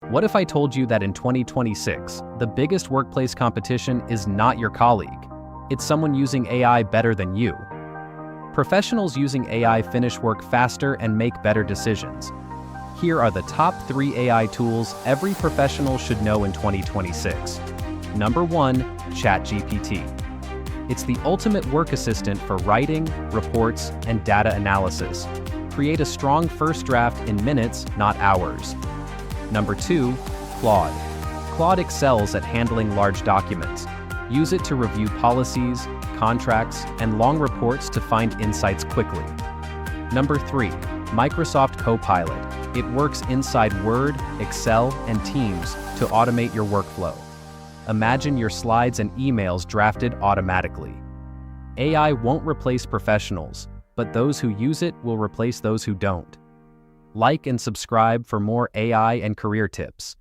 What if I told you that in 2026, the biggest workplace competition is not your colleague? It's someone using AI better than you. Professionals using AI finish work faster and make better decisions. Here are the top 3 AI tools every professional should know in 2026. Number 1, ChatGPT. It's the ultimate work assistant for writing, reports, and data analysis. Create a strong first draft in minutes, not hours. Number 2, Claude. Claude excels at handling large documents. Use it to review policies, contracts, and long reports to find insights quickly. Number 3, Microsoft Copilot. It works inside Word, Excel, and Teams to automate your workflow. Imagine your slides and emails drafted automatically. AI won't replace professionals, but those who use it will replace those who don't. Like and subscribe for more AI and career tips.